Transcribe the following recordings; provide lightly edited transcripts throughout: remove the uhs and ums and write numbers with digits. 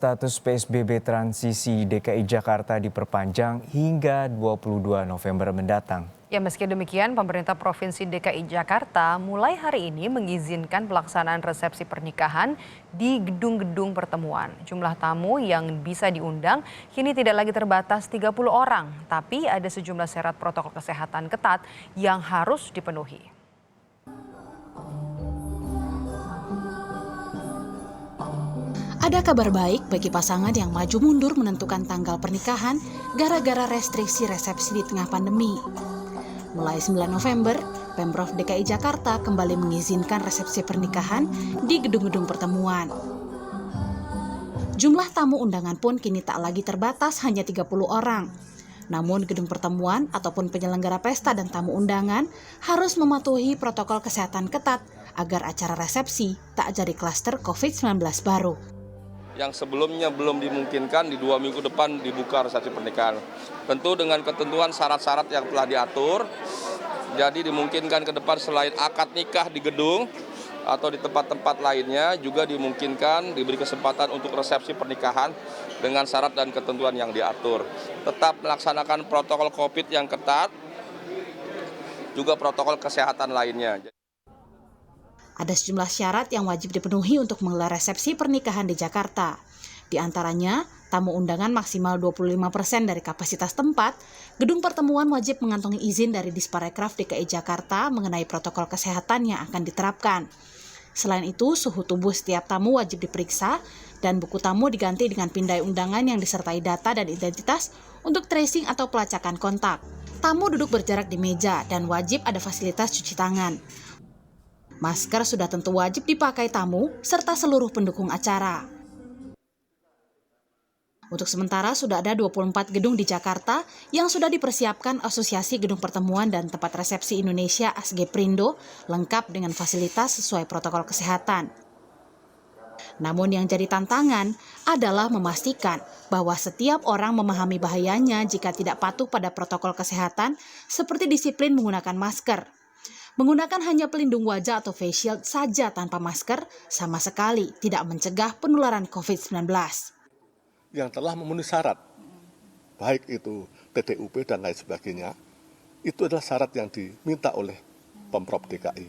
Status PSBB transisi DKI Jakarta diperpanjang hingga 22 November mendatang. Ya, meski demikian, pemerintah Provinsi DKI Jakarta mulai hari ini mengizinkan pelaksanaan resepsi pernikahan di gedung-gedung pertemuan. Jumlah tamu yang bisa diundang kini tidak lagi terbatas 30 orang, tapi ada sejumlah syarat protokol kesehatan ketat yang harus dipenuhi. Ada kabar baik bagi pasangan yang maju mundur menentukan tanggal pernikahan gara-gara restriksi resepsi di tengah pandemi. Mulai 9 November, Pemprov DKI Jakarta kembali mengizinkan resepsi pernikahan di gedung-gedung pertemuan. Jumlah tamu undangan pun kini tak lagi terbatas hanya 30 orang. Namun gedung pertemuan ataupun penyelenggara pesta dan tamu undangan harus mematuhi protokol kesehatan ketat agar acara resepsi tak jadi klaster COVID-19 baru. Yang sebelumnya belum dimungkinkan di 2 minggu depan dibuka resepsi pernikahan. Tentu dengan ketentuan syarat-syarat yang telah diatur, jadi dimungkinkan ke depan selain akad nikah di gedung atau di tempat-tempat lainnya juga dimungkinkan diberi kesempatan untuk resepsi pernikahan dengan syarat dan ketentuan yang diatur. Tetap melaksanakan protokol COVID yang ketat, juga protokol kesehatan lainnya. Ada sejumlah syarat yang wajib dipenuhi untuk menggelar resepsi pernikahan di Jakarta. Di antaranya, tamu undangan maksimal 25% dari kapasitas tempat, gedung pertemuan wajib mengantongi izin dari Disparekraf DKI Jakarta mengenai protokol kesehatan yang akan diterapkan. Selain itu, suhu tubuh setiap tamu wajib diperiksa dan buku tamu diganti dengan pindai undangan yang disertai data dan identitas untuk tracing atau pelacakan kontak. Tamu duduk berjarak di meja dan wajib ada fasilitas cuci tangan. Masker sudah tentu wajib dipakai tamu serta seluruh pendukung acara. Untuk sementara sudah ada 24 gedung di Jakarta yang sudah dipersiapkan Asosiasi Gedung Pertemuan dan Tempat Resepsi Indonesia (ASGPRindo) lengkap dengan fasilitas sesuai protokol kesehatan. Namun yang jadi tantangan adalah memastikan bahwa setiap orang memahami bahayanya jika tidak patuh pada protokol kesehatan seperti disiplin menggunakan masker. Menggunakan hanya pelindung wajah atau face shield saja tanpa masker sama sekali tidak mencegah penularan COVID-19. Yang telah memenuhi syarat, baik itu TDUP dan lain sebagainya, itu adalah syarat yang diminta oleh Pemprov DKI.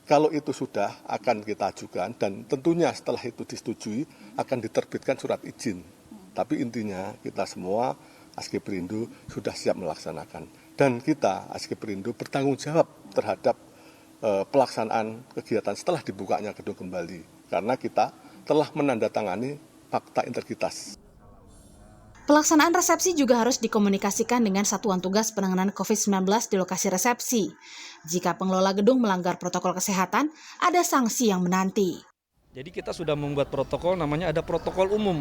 Kalau itu sudah akan kita ajukan dan tentunya setelah itu disetujui akan diterbitkan surat izin. Tapi intinya kita semua ASGPRindo sudah siap melaksanakan. Dan kita ASGPRindo bertanggung jawab terhadap pelaksanaan kegiatan setelah dibukanya gedung kembali. Karena kita telah menandatangani fakta integritas. Pelaksanaan resepsi juga harus dikomunikasikan dengan Satuan Tugas Penanganan COVID-19 di lokasi resepsi. Jika pengelola gedung melanggar protokol kesehatan, ada sanksi yang menanti. Jadi kita sudah membuat protokol, namanya ada protokol umum.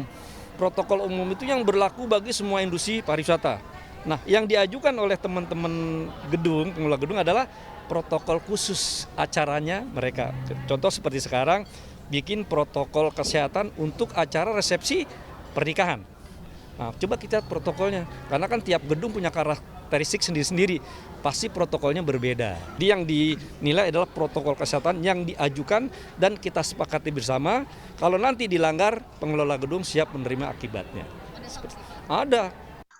Protokol umum itu yang berlaku bagi semua industri pariwisata. Nah, yang diajukan oleh teman-teman gedung, pengelola gedung adalah protokol khusus acaranya mereka. Contoh seperti sekarang, bikin protokol kesehatan untuk acara resepsi pernikahan. Nah, coba kita protokolnya, karena kan tiap gedung punya karakteristik sendiri-sendiri, pasti protokolnya berbeda. Yang dinilai adalah protokol kesehatan yang diajukan dan kita sepakati bersama, kalau nanti dilanggar, pengelola gedung siap menerima akibatnya. Ada.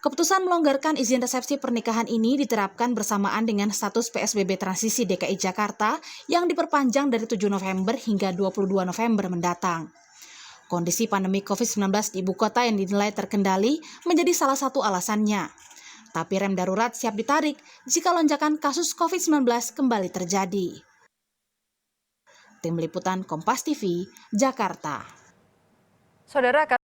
Keputusan melonggarkan izin resepsi pernikahan ini diterapkan bersamaan dengan status PSBB transisi DKI Jakarta yang diperpanjang dari 7 November hingga 22 November mendatang. Kondisi pandemi COVID-19 di ibu kota yang dinilai terkendali menjadi salah satu alasannya. Tapi rem darurat siap ditarik jika lonjakan kasus COVID-19 kembali terjadi. Tim Liputan Kompas TV, Jakarta. Saudara